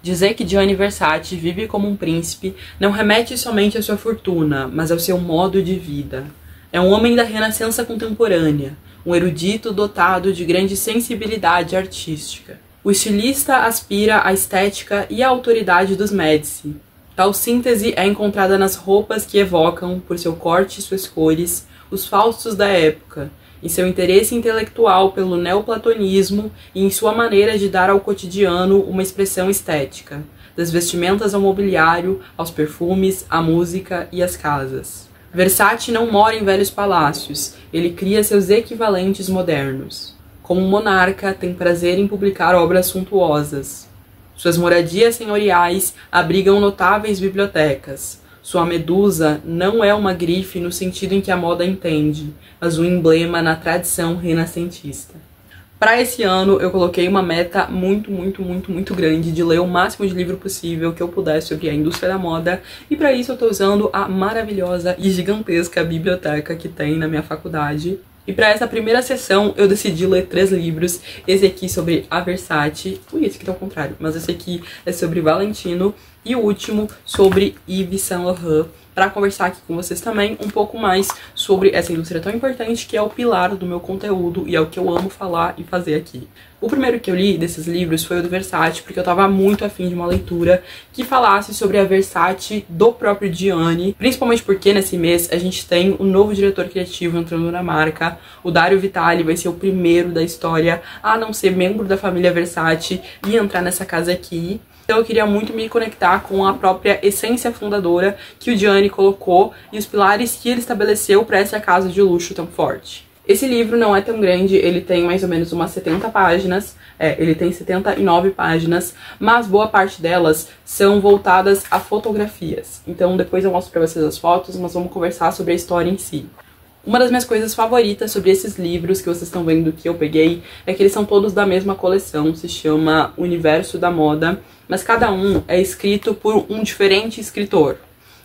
Dizer que Gianni Versace vive como um príncipe não remete somente à sua fortuna, mas ao seu modo de vida. É um homem da renascença contemporânea, um erudito dotado de grande sensibilidade artística. O estilista aspira à estética e à autoridade dos Médici. Tal síntese é encontrada nas roupas que evocam, por seu corte e suas cores, os Faustos da época, em seu interesse intelectual pelo neoplatonismo e em sua maneira de dar ao cotidiano uma expressão estética, das vestimentas ao mobiliário, aos perfumes, à música e às casas. Versace não mora em velhos palácios, ele cria seus equivalentes modernos. Como monarca, tem prazer em publicar obras suntuosas. Suas moradias senhoriais abrigam notáveis bibliotecas. Sua medusa não é uma grife no sentido em que a moda entende, mas um emblema na tradição renascentista. Para esse ano, eu coloquei uma meta muito grande de ler o máximo de livro possível que eu puder sobre a indústria da moda, e para isso eu tô usando a maravilhosa e gigantesca biblioteca que tem na minha faculdade. E para essa primeira sessão eu decidi ler 3 livros, esse aqui sobre a Versace, esse aqui tá ao contrário, mas esse aqui é sobre Valentino, e o último sobre Yves Saint Laurent, para conversar aqui com vocês também um pouco mais sobre essa indústria tão importante que é o pilar do meu conteúdo e é o que eu amo falar e fazer aqui. O primeiro que eu li desses livros foi o do Versace, porque eu tava muito afim de uma leitura que falasse sobre a Versace do próprio Gianni, principalmente porque nesse mês a gente tem um novo diretor criativo entrando na marca. O Dario Vitale vai ser o primeiro da história a não ser membro da família Versace e entrar nessa casa aqui. Então eu queria muito me conectar com a própria essência fundadora que o Gianni colocou e os pilares que ele estabeleceu para essa casa de luxo tão forte. Esse livro não é tão grande, ele tem mais ou menos umas 70 páginas, ele tem 79 páginas, mas boa parte delas são voltadas a fotografias. Então depois eu mostro para vocês as fotos, mas vamos conversar sobre a história em si. Uma das minhas coisas favoritas sobre esses livros que vocês estão vendo que eu peguei é que eles são todos da mesma coleção, se chama Universo da Moda, mas cada um é escrito por um diferente escritor.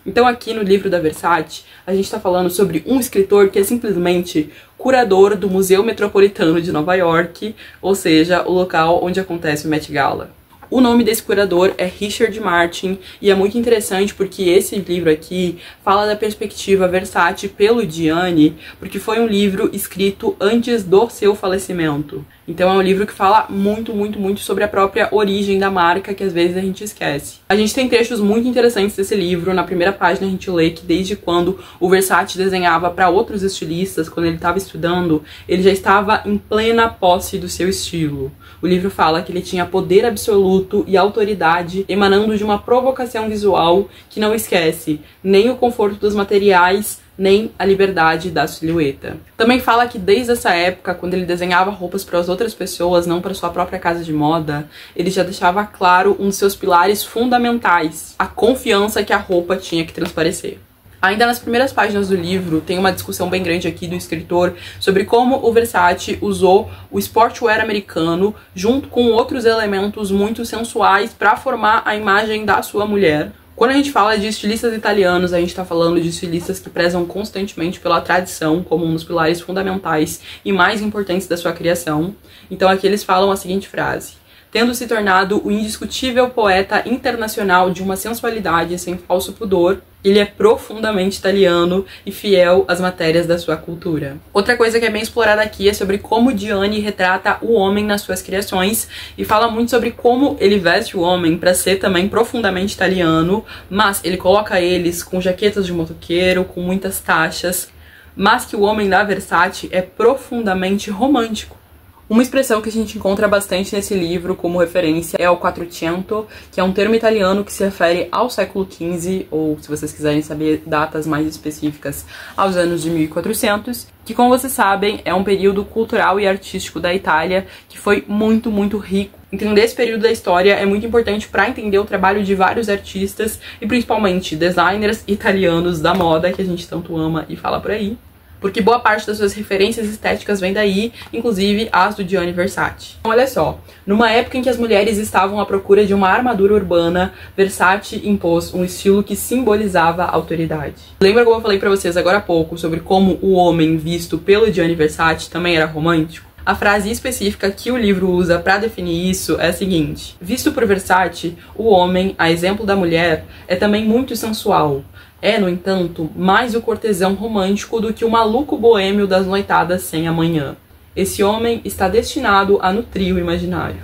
Então aqui no livro da Versace, a gente está falando sobre um escritor que é simplesmente curador do Museu Metropolitano de Nova York, ou seja, o local onde acontece o Met Gala. O nome desse curador é Richard Martin e é muito interessante porque esse livro aqui fala da perspectiva Versace pelo Gianni, porque foi um livro escrito antes do seu falecimento. Então é um livro que fala muito sobre a própria origem da marca, que às vezes a gente esquece. A gente tem trechos muito interessantes desse livro. Na primeira página a gente lê que desde quando o Versace desenhava para outros estilistas, quando ele estava estudando, ele já estava em plena posse do seu estilo. O livro fala que ele tinha poder absoluto e autoridade emanando de uma provocação visual que não esquece nem o conforto dos materiais, nem a liberdade da silhueta. Também fala que desde essa época, quando ele desenhava roupas para as outras pessoas, não para sua própria casa de moda, ele já deixava claro um dos seus pilares fundamentais, a confiança que a roupa tinha que transparecer. Ainda nas primeiras páginas do livro, tem uma discussão bem grande aqui do escritor sobre como o Versace usou o sportwear americano junto com outros elementos muito sensuais para formar a imagem da sua mulher. Quando a gente fala de estilistas italianos, a gente está falando de estilistas que prezam constantemente pela tradição como um dos pilares fundamentais e mais importantes da sua criação. Então aqui eles falam a seguinte frase: tendo se tornado o indiscutível poeta internacional de uma sensualidade sem falso pudor, ele é profundamente italiano e fiel às matérias da sua cultura. Outra coisa que é bem explorada aqui é sobre como Gianni retrata o homem nas suas criações e fala muito sobre como ele veste o homem para ser também profundamente italiano, mas ele coloca eles com jaquetas de motoqueiro, com muitas taxas, mas que o homem da Versace é profundamente romântico. Uma expressão que a gente encontra bastante nesse livro como referência é o Quattrocento, que é um termo italiano que se refere ao século XV, ou se vocês quiserem saber datas mais específicas, aos anos de 1400, que, como vocês sabem, é um período cultural e artístico da Itália que foi muito rico. Entender esse período da história é muito importante para entender o trabalho de vários artistas e principalmente designers italianos da moda que a gente tanto ama e fala por aí. Porque boa parte das suas referências estéticas vem daí, inclusive as do Gianni Versace. Então, olha só, numa época em que as mulheres estavam à procura de uma armadura urbana, Versace impôs um estilo que simbolizava a autoridade. Lembra como eu falei pra vocês agora há pouco sobre como o homem visto pelo Gianni Versace também era romântico? A frase específica que o livro usa para definir isso é a seguinte: visto por Versace, o homem, a exemplo da mulher, é também muito sensual. É, no entanto, mais o cortesão romântico do que o maluco boêmio das noitadas sem amanhã. Esse homem está destinado a nutrir o imaginário.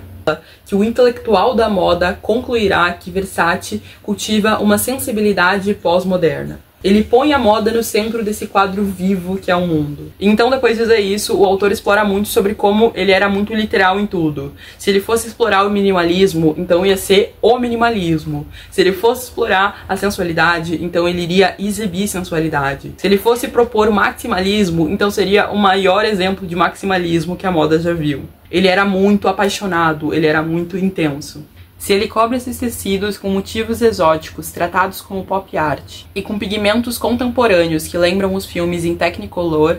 Que o intelectual da moda concluirá que Versace cultiva uma sensibilidade pós-moderna. Ele põe a moda no centro desse quadro vivo que é o mundo. Então, depois de dizer isso, o autor explora muito sobre como ele era muito literal em tudo. Se ele fosse explorar o minimalismo, então ia ser o minimalismo. Se ele fosse explorar a sensualidade, então ele iria exibir sensualidade. Se ele fosse propor o maximalismo, então seria o maior exemplo de maximalismo que a moda já viu. Ele era muito apaixonado, ele era muito intenso. Se ele cobre esses tecidos com motivos exóticos tratados como pop art e com pigmentos contemporâneos que lembram os filmes em Technicolor,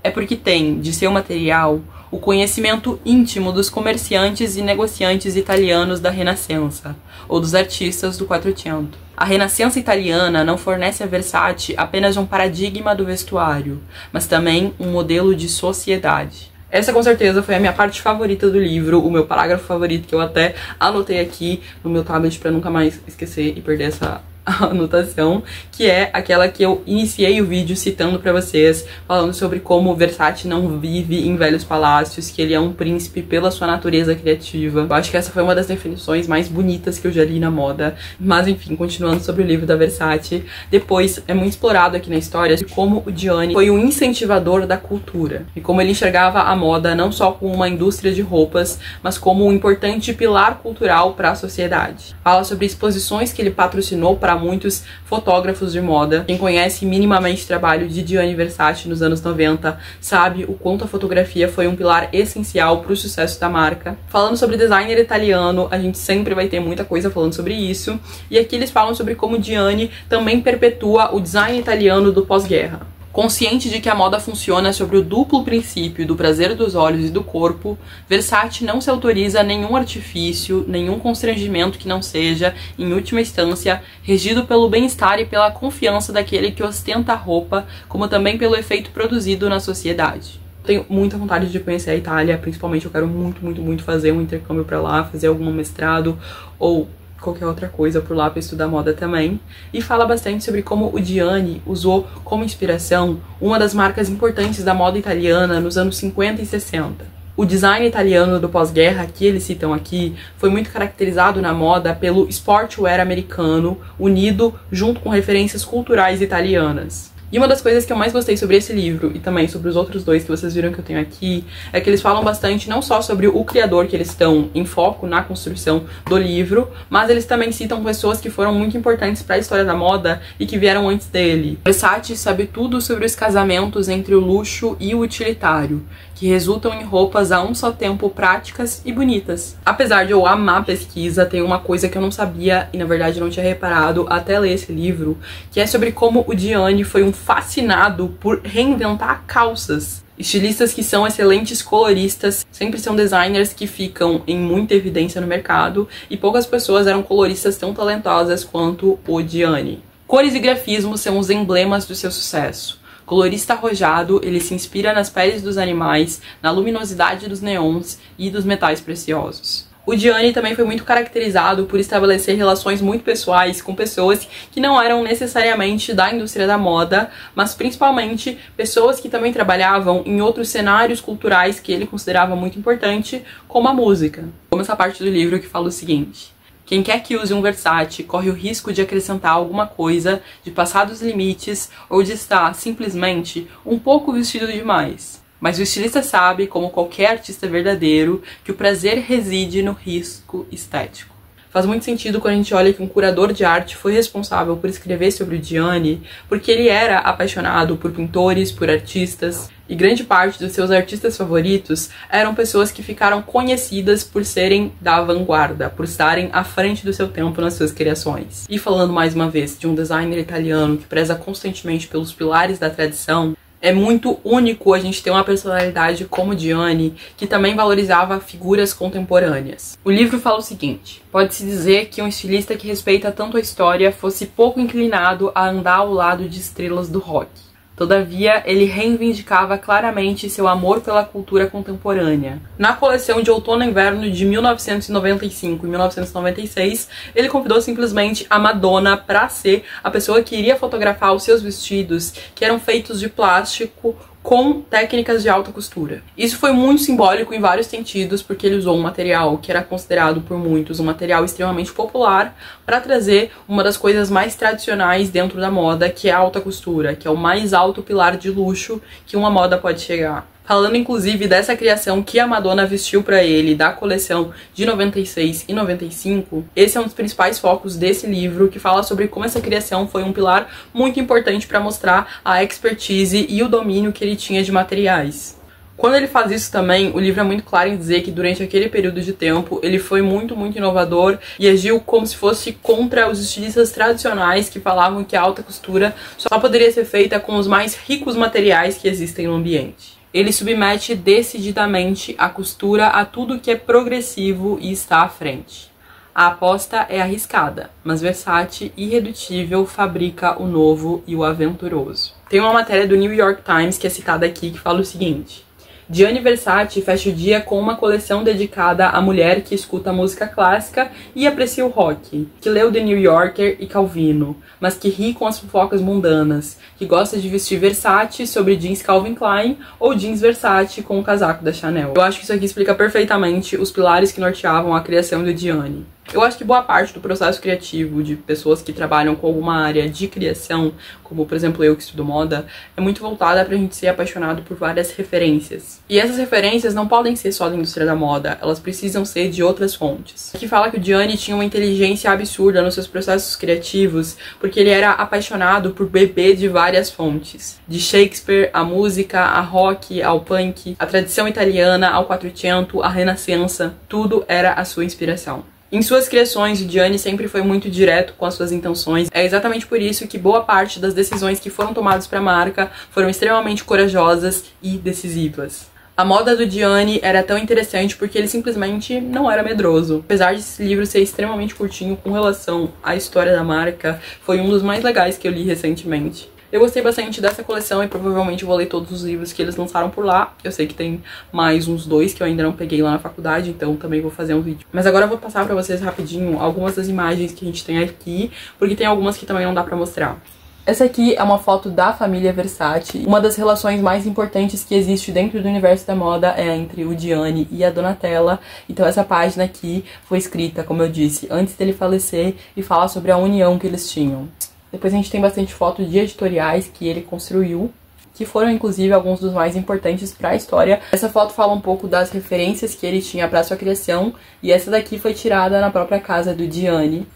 é porque tem, de seu material, o conhecimento íntimo dos comerciantes e negociantes italianos da Renascença, ou dos artistas do Quattrocento. A Renascença italiana não fornece a Versace apenas um paradigma do vestuário, mas também um modelo de sociedade. Essa com certeza foi a minha parte favorita do livro, o meu parágrafo favorito, que eu até anotei aqui no meu tablet pra nunca mais esquecer e perder essa anotação, que é aquela que eu iniciei o vídeo citando pra vocês, falando sobre como Versace não vive em velhos palácios, que ele é um príncipe pela sua natureza criativa. Eu acho que essa foi uma das definições mais bonitas que eu já li na moda. Mas enfim, continuando sobre o livro da Versace, depois é muito explorado aqui na história de como o Gianni foi um incentivador da cultura, e como ele enxergava a moda não só como uma indústria de roupas, mas como um importante pilar cultural para a sociedade. Fala sobre exposições que ele patrocinou para muitos fotógrafos de moda. Quem conhece minimamente o trabalho de Gianni Versace nos anos 90 sabe o quanto a fotografia foi um pilar essencial para o sucesso da marca. Falando sobre designer italiano, a gente sempre vai ter muita coisa falando sobre isso, e aqui eles falam sobre como Gianni também perpetua o design italiano do pós-guerra. Consciente de que a moda funciona sobre o duplo princípio do prazer dos olhos e do corpo, Versace não se autoriza a nenhum artifício, nenhum constrangimento que não seja, em última instância, regido pelo bem-estar e pela confiança daquele que ostenta a roupa, como também pelo efeito produzido na sociedade. Tenho muita vontade de conhecer a Itália, principalmente eu quero muito fazer um intercâmbio pra lá, fazer algum mestrado ou qualquer outra coisa por lá para estudar moda também, e fala bastante sobre como o Gianni usou como inspiração uma das marcas importantes da moda italiana nos anos 50 e 60. O design italiano do pós-guerra, que eles citam aqui, foi muito caracterizado na moda pelo sportwear americano, unido junto com referências culturais italianas. E uma das coisas que eu mais gostei sobre esse livro, e também sobre os outros dois que vocês viram que eu tenho aqui, é que eles falam bastante não só sobre o criador que eles estão em foco na construção do livro, mas eles também citam pessoas que foram muito importantes para a história da moda e que vieram antes dele. Versace sabe tudo sobre os casamentos entre o luxo e o utilitário, que resultam em roupas a um só tempo práticas e bonitas. Apesar de eu amar pesquisa, tem uma coisa que eu não sabia e na verdade não tinha reparado até ler esse livro, que é sobre como o Gianni foi um fascinado por reinventar calças. Estilistas que são excelentes coloristas sempre são designers que ficam em muita evidência no mercado, e poucas pessoas eram coloristas tão talentosas quanto o Gianni. Cores e grafismos são os emblemas do seu sucesso. Colorista arrojado, ele se inspira nas peles dos animais, na luminosidade dos neons e dos metais preciosos. O Gianni também foi muito caracterizado por estabelecer relações muito pessoais com pessoas que não eram necessariamente da indústria da moda, mas principalmente pessoas que também trabalhavam em outros cenários culturais que ele considerava muito importante, como a música. Como essa parte do livro que fala o seguinte: quem quer que use um Versace corre o risco de acrescentar alguma coisa, de passar dos limites ou de estar, simplesmente, um pouco vestido demais. Mas o estilista sabe, como qualquer artista verdadeiro, que o prazer reside no risco estético. Faz muito sentido quando a gente olha que um curador de arte foi responsável por escrever sobre o Gianni, porque ele era apaixonado por pintores, por artistas, e grande parte dos seus artistas favoritos eram pessoas que ficaram conhecidas por serem da vanguarda, por estarem à frente do seu tempo nas suas criações. E falando mais uma vez de um designer italiano que preza constantemente pelos pilares da tradição, é muito único a gente ter uma personalidade como Gianni, que também valorizava figuras contemporâneas. O livro fala o seguinte: pode-se dizer que um estilista que respeita tanto a história fosse pouco inclinado a andar ao lado de estrelas do rock. Todavia, ele reivindicava claramente seu amor pela cultura contemporânea. Na coleção de outono e inverno de 1995 e 1996, ele convidou simplesmente a Madonna para ser a pessoa que iria fotografar os seus vestidos, que eram feitos de plástico com técnicas de alta costura. Isso foi muito simbólico em vários sentidos, porque ele usou um material que era considerado por muitos um material extremamente popular para trazer uma das coisas mais tradicionais dentro da moda, que é a alta costura, que é o mais alto pilar de luxo que uma moda pode chegar. Falando inclusive dessa criação que a Madonna vestiu para ele, da coleção de 96 e 95, esse é um dos principais focos desse livro, que fala sobre como essa criação foi um pilar muito importante para mostrar a expertise e o domínio que ele tinha de materiais. Quando ele faz isso também, o livro é muito claro em dizer que durante aquele período de tempo ele foi muito inovador e agiu como se fosse contra os estilistas tradicionais que falavam que a alta costura só poderia ser feita com os mais ricos materiais que existem no ambiente. Ele submete decididamente a costura a tudo que é progressivo e está à frente. A aposta é arriscada, mas Versace, irredutível, fabrica o novo e o aventuroso. Tem uma matéria do New York Times que é citada aqui que fala o seguinte: Gianni Versace fecha o dia com uma coleção dedicada à mulher que escuta música clássica e aprecia o rock, que leu The New Yorker e Calvino, mas que ri com as fofocas mundanas, que gosta de vestir Versace sobre jeans Calvin Klein ou jeans Versace com o casaco da Chanel. Eu acho que isso aqui explica perfeitamente os pilares que norteavam a criação do Gianni. Eu acho que boa parte do processo criativo de pessoas que trabalham com alguma área de criação, como por exemplo eu que estudo moda, é muito voltada pra gente ser apaixonado por várias referências. E essas referências não podem ser só da indústria da moda, elas precisam ser de outras fontes. Aqui fala que o Gianni tinha uma inteligência absurda nos seus processos criativos, porque ele era apaixonado por beber de várias fontes. De Shakespeare, a música, a rock, ao punk, a tradição italiana, ao Quattrocento, a Renascença, tudo era a sua inspiração. Em suas criações, o Gianni sempre foi muito direto com as suas intenções. É exatamente por isso que boa parte das decisões que foram tomadas para a marca foram extremamente corajosas e decisivas. A moda do Gianni era tão interessante porque ele simplesmente não era medroso. Apesar de esse livro ser extremamente curtinho com relação à história da marca, foi um dos mais legais que eu li recentemente. Eu gostei bastante dessa coleção e provavelmente vou ler todos os livros que eles lançaram por lá. Eu sei que tem mais uns 2 que eu ainda não peguei lá na faculdade, então também vou fazer um vídeo. Mas agora eu vou passar pra vocês rapidinho algumas das imagens que a gente tem aqui, porque tem algumas que também não dá pra mostrar. Essa aqui é uma foto da família Versace. Uma das relações mais importantes que existe dentro do universo da moda é entre o Gianni e a Donatella. Então essa página aqui foi escrita, como eu disse, antes dele falecer e fala sobre a união que eles tinham. Depois a gente tem bastante fotos de editoriais que ele construiu, que foram inclusive alguns dos mais importantes para a história. Essa foto fala um pouco das referências que ele tinha para sua criação, e essa daqui foi tirada na própria casa do Gianni.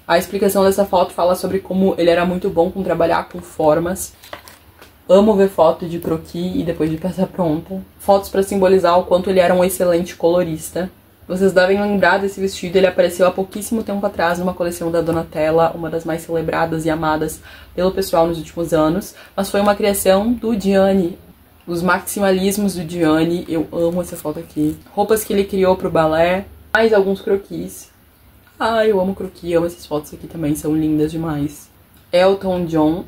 A explicação dessa foto fala sobre como ele era muito bom com trabalhar com formas. Amo ver foto de croquis e depois de peça pronta. Fotos para simbolizar o quanto ele era um excelente colorista. Vocês devem lembrar desse vestido, ele apareceu há pouquíssimo tempo atrás numa coleção da Donatella, uma das mais celebradas e amadas pelo pessoal nos últimos anos, mas foi uma criação do Gianni. Os maximalismos do Gianni, eu amo essa foto aqui. Roupas que ele criou pro balé, mais alguns croquis. Ah, eu amo croquis, amo essas fotos aqui também, são lindas demais. Elton John.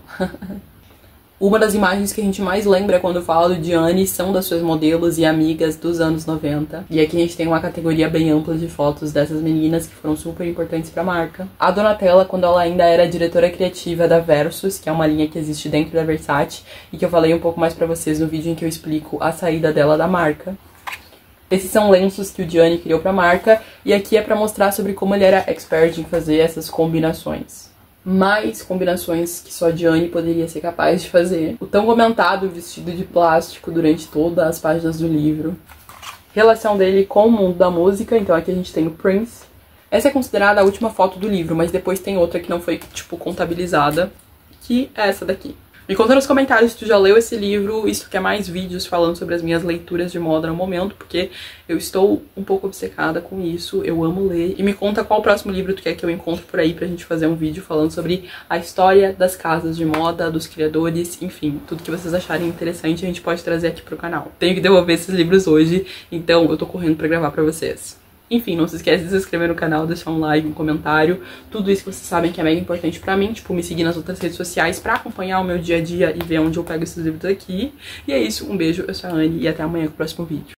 Uma das imagens que a gente mais lembra quando fala do Gianni são das suas modelos e amigas dos anos 90. E aqui a gente tem uma categoria bem ampla de fotos dessas meninas que foram super importantes para a marca. A Donatella, quando ela ainda era diretora criativa da Versus, que é uma linha que existe dentro da Versace, e que eu falei um pouco mais para vocês no vídeo em que eu explico a saída dela da marca. Esses são lenços que o Gianni criou para a marca, e aqui é para mostrar sobre como ele era expert em fazer essas combinações. Mais combinações que só Gianni poderia ser capaz de fazer. O tão comentado vestido de plástico durante todas as páginas do livro. Relação dele com o mundo da música, então aqui a gente tem o Prince. Essa é considerada a última foto do livro, mas depois tem outra que não foi, tipo, contabilizada, que é essa daqui. Me conta nos comentários se tu já leu esse livro e se tu quer mais vídeos falando sobre as minhas leituras de moda no momento, porque eu estou um pouco obcecada com isso, eu amo ler. E me conta qual o próximo livro tu quer que eu encontre por aí pra gente fazer um vídeo falando sobre a história das casas de moda, dos criadores, enfim, tudo que vocês acharem interessante a gente pode trazer aqui pro canal. Tenho que devolver esses livros hoje, então eu tô correndo pra gravar pra vocês. Enfim, não se esquece de se inscrever no canal, deixar um like, um comentário, tudo isso que vocês sabem que é mega importante pra mim, tipo, me seguir nas outras redes sociais pra acompanhar o meu dia a dia e ver onde eu pego esses livros aqui. E é isso, um beijo, eu sou a Anne e até amanhã com o próximo vídeo.